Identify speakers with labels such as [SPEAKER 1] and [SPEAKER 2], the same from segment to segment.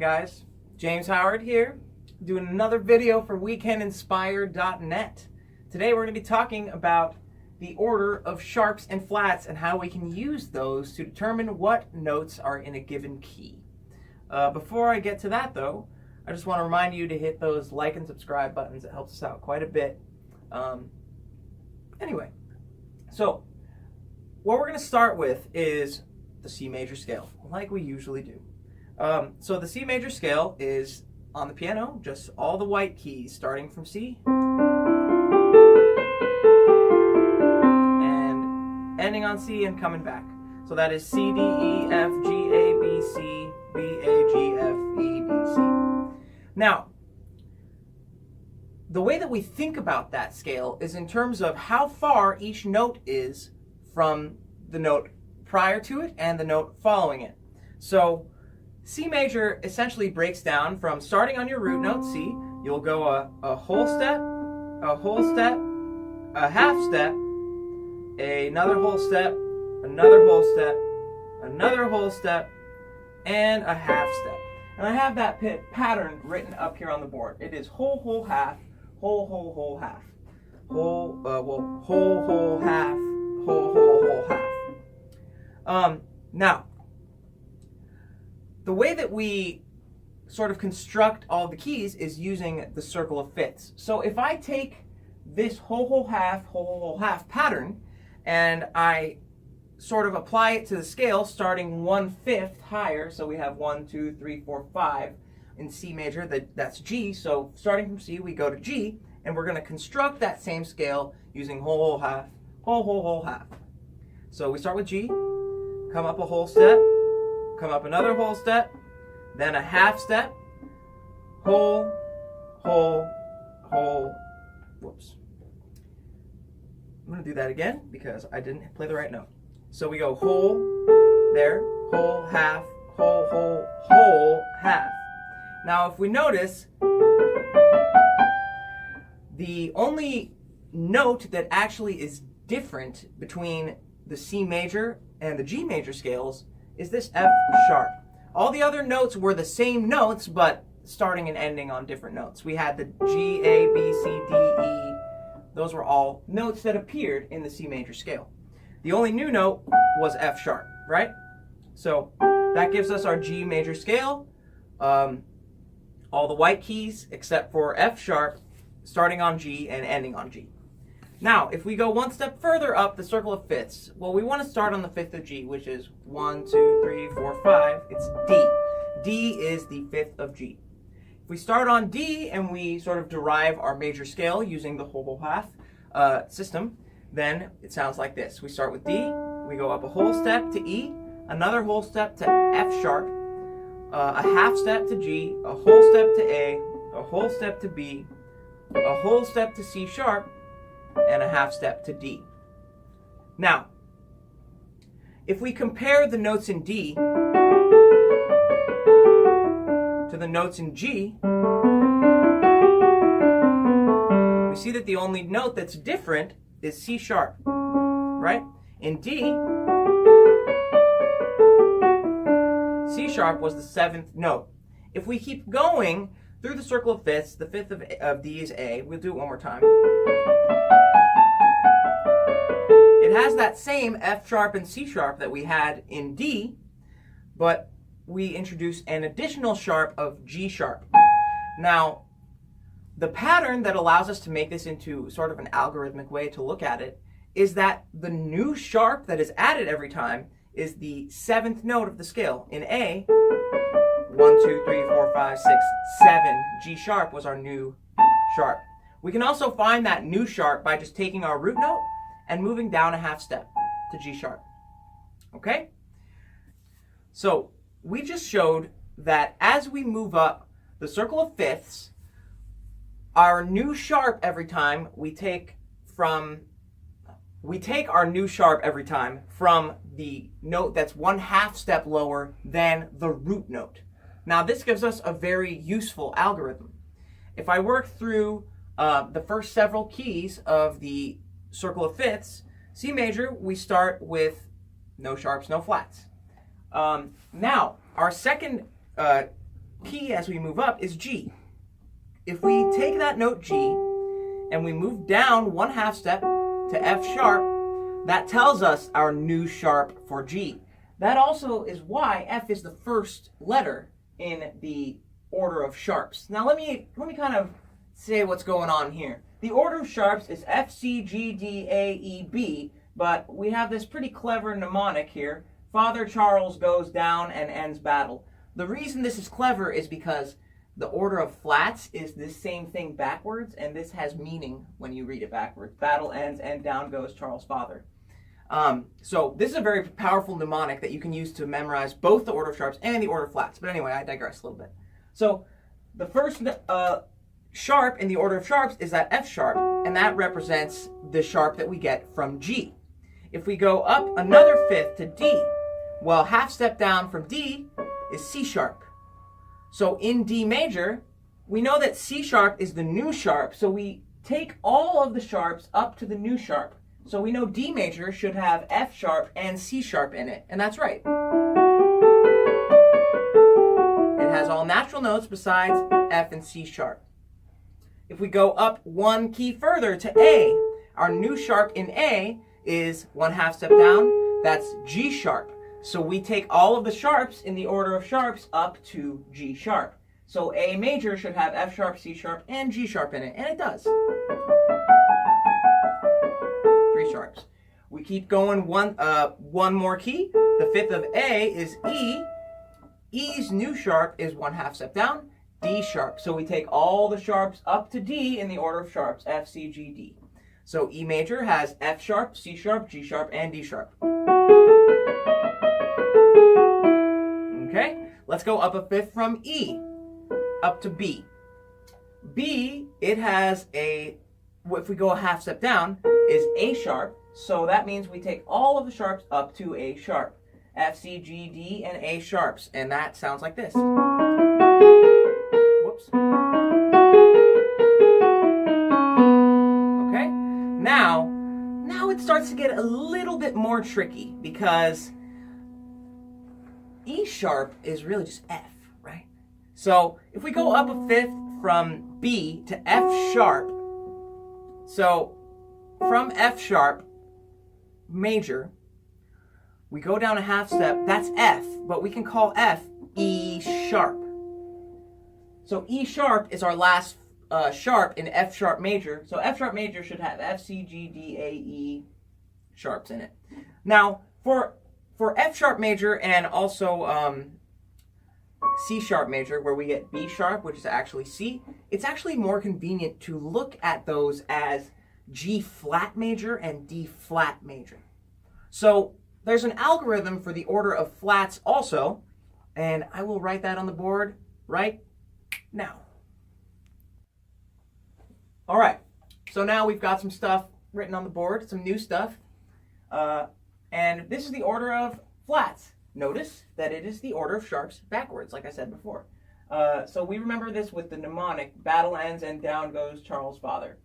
[SPEAKER 1] guys, James Howard here, doing another video for wecaninspire.net. Today we're going to be talking about the order of sharps and flats and how we can use those to determine what notes are in a given key. Before I get to that though, I just want to remind you to hit those like and subscribe buttons. It helps us out quite a bit. Anyway, so what we're going to start with is the C major scale, like we usually do. So the C major scale is on the piano, just all the white keys starting from C and ending on C and coming back. So that is C, D, E, F, G, A, B, C, B, A, G, F, E, D, C. Now, the way that we think about that scale is in terms of how far each note is from the note prior to it and the note following it. So C major essentially breaks down from starting on your root note C, you'll go a whole step, a half step, another whole step, another whole step, another whole step, and a half step. And I have that pattern written up here on the board. It is whole, whole, half, whole, whole, whole, half. Whole, whole, whole, half, whole, whole, whole, half. Now, the way that we sort of construct all the keys is using the circle of fifths. So if I take this whole, whole, half pattern and I sort of apply it to the scale starting 1/5 higher, so we have 1, 2, 3, 4, 5 in C major, that's G. So starting from C, we go to G, and we're going to construct that same scale using whole, half, whole, half. So we start with G, come up a whole step, come up another whole step, then a half step, whole, whoops. I'm going to do that again because I didn't play the right note. So we go whole, there, whole, half, whole, half. Now if we notice, the only note that actually is different between the C major and the G major scales is this F sharp. All the other notes were the same notes, but starting and ending on different notes. We had the G, A, B, C, D, E. Those were all notes that appeared in the C major scale. The only new note was F sharp, right? So that gives us our G major scale. All the white keys except for F sharp, starting on G and ending on G. Now, if we go one step further up the circle of fifths, well, we want to start on the fifth of G, which is 1, 2, 3, 4, 5. It's D. D is the fifth of G. If we start on D and we sort of derive our major scale using the whole half system, then it sounds like this. We start with D, we go up a whole step to E, another whole step to F sharp, a half step to G, a whole step to A, a whole step to B, a whole step to C sharp, and a half step to D. Now, if we compare the notes in D to the notes in G, we see that the only note that's different is C sharp, right? In D, C sharp was the 7th note. If we keep going through the circle of fifths, the fifth of D is A. We'll do it one more time. It has that same F sharp and C sharp that we had in D, but we introduce an additional sharp of G sharp. Now, the pattern that allows us to make this into sort of an algorithmic way to look at it is that the new sharp that is added every time is the 7th note of the scale. In A, 1, 2, 3, 4, 5, 6, 7, G sharp was our new sharp. We can also find that new sharp by just taking our root note and moving down a half step to G sharp. Okay? So we just showed that as we move up the circle of fifths, our new sharp every time we take our new sharp every time from the note that's 1/2 step lower than the root note. Now this gives us a very useful algorithm. If I work through the first several keys of the circle of fifths, C major, we start with no sharps, no flats. Now, our second key as we move up is G. If we take that note G and we move down 1/2 step to F sharp, that tells us our new sharp for G. That also is why F is the first letter in the order of sharps. Now let me kind of say what's going on here. The order of sharps is F, C, G, D, A, E, B, but we have this pretty clever mnemonic here. Father Charles goes down and ends battle. The reason this is clever is because the order of flats is this same thing backwards, and this has meaning when you read it backwards. Battle ends and down goes Charles' father. So this is a very powerful mnemonic that you can use to memorize both the order of sharps and the order of flats. But anyway, I digress a little bit. So the first sharp in the order of sharps is that F sharp, and that represents the sharp that we get from G. If we go up another fifth to D, well, 1/2 step down from D is C sharp. So in D major, we know that C sharp is the new sharp, so we take all of the sharps up to the new sharp. So we know D major should have F sharp and C sharp in it, and that's right. It has all natural notes besides F and C sharp. If we go up one key further to A, our new sharp in A is 1/2 step down, that's G sharp. So we take all of the sharps in the order of sharps up to G sharp. So A major should have F sharp, C sharp, and G sharp in it, and it does. 3 sharps. We keep going one more key. The fifth of A is E. E's new sharp is 1/2 step down, D sharp. So we take all the sharps up to D in the order of sharps, F, C, G, D. So E major has F sharp, C sharp, G sharp, and D sharp. Okay, let's go up a fifth from E up to B. B, it has if we go a 1/2 step down, is A sharp. So that means we take all of the sharps up to A sharp. F, C, G, D, and A sharps. And that sounds like this. Whoops. Okay, now it starts to get a little bit more tricky because E sharp is really just F, right? So if we go up a fifth from B to F sharp, so from F sharp major, we go down a 1/2 step, that's F, but we can call F E sharp. So E sharp is our last sharp in F sharp major. So F sharp major should have F, C, G, D, A, E sharps in it. Now, for F sharp major and also C sharp major, where we get B sharp, which is actually C, it's actually more convenient to look at those as G flat major and D flat major. So there's an algorithm for the order of flats also, and I will write that on the board right now. All right, so now we've got some stuff written on the board, some new stuff. And this is the order of flats. Notice that it is the order of sharps backwards, like I said before. So we remember this with the mnemonic, battle ends and down goes Charles' father.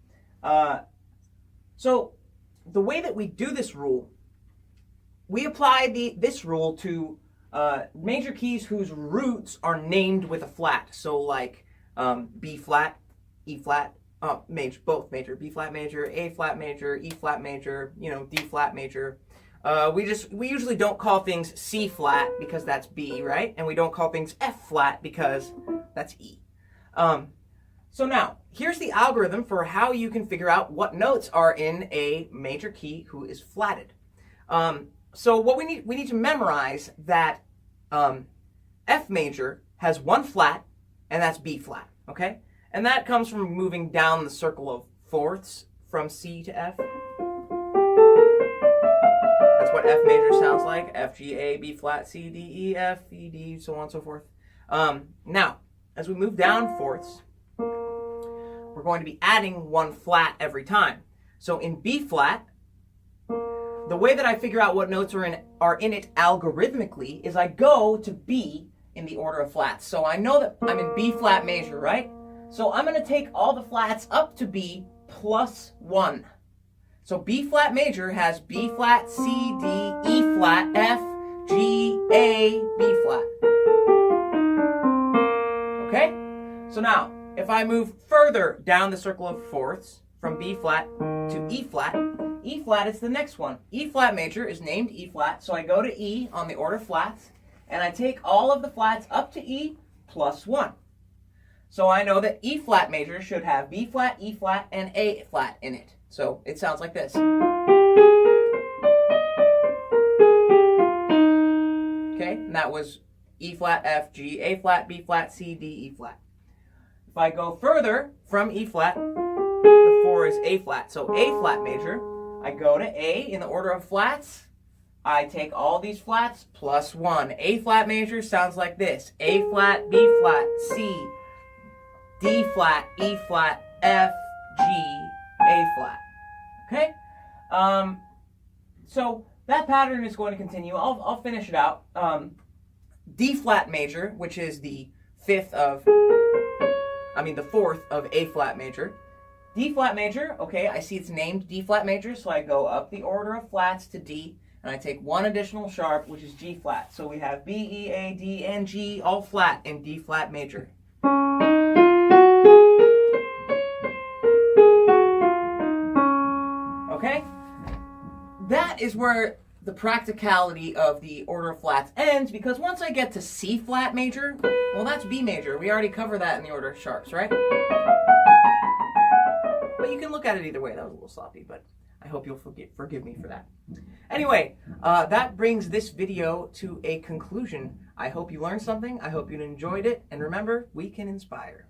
[SPEAKER 1] So the way that we do this rule, we apply this rule to major keys whose roots are named with a flat. So like B flat, E flat, major, both major, B flat major, A flat major, E flat major, D flat major. We usually don't call things C flat because that's B, right? And we don't call things F flat because that's E. So now, here's the algorithm for how you can figure out what notes are in a major key who is flatted. So what we need to memorize that F major has one flat, and that's B flat, okay? And that comes from moving down the circle of fourths from C to F. That's what F major sounds like. F, G, A, B flat, C, D, E, F, E, D, so on and so forth. Now, as we move down fourths, we're going to be adding one flat every time. So in B flat, the way that I figure out what notes are in it algorithmically is I go to B in the order of flats. So I know that I'm in B flat major, right? So I'm going to take all the flats up to B plus 1. So B flat major has B flat, C, D, E flat, F, G, A, B flat. So now, if I move further down the circle of fourths, from B flat to E flat is the next one. E flat major is named E flat, so I go to E on the order flats, and I take all of the flats up to E plus 1. So I know that E flat major should have B flat, E flat, and A flat in it. So it sounds like this. Okay, and that was E flat, F, G, A flat, B flat, C, D, E flat. If I go further from E flat, the 4 is A flat. So A flat major, I go to A in the order of flats. I take all these flats plus 1. A flat major sounds like this. A flat, B flat, C, D flat, E flat, F, G, A flat. Okay? So that pattern is going to continue. I'll finish it out. D flat major, which is the fourth of A flat major. D flat major, okay, I see it's named D flat major, so I go up the order of flats to D, and I take one additional sharp, which is G flat. So we have B, E, A, D, and G all flat in D flat major. Okay? That is where the practicality of the order of flats ends, because once I get to C flat major, well, that's B major. We already covered that in the order of sharps, right? But you can look at it either way. That was a little sloppy, but I hope you'll forgive me for that. Anyway, that brings this video to a conclusion. I hope you learned something. I hope you enjoyed it. And remember, we can inspire.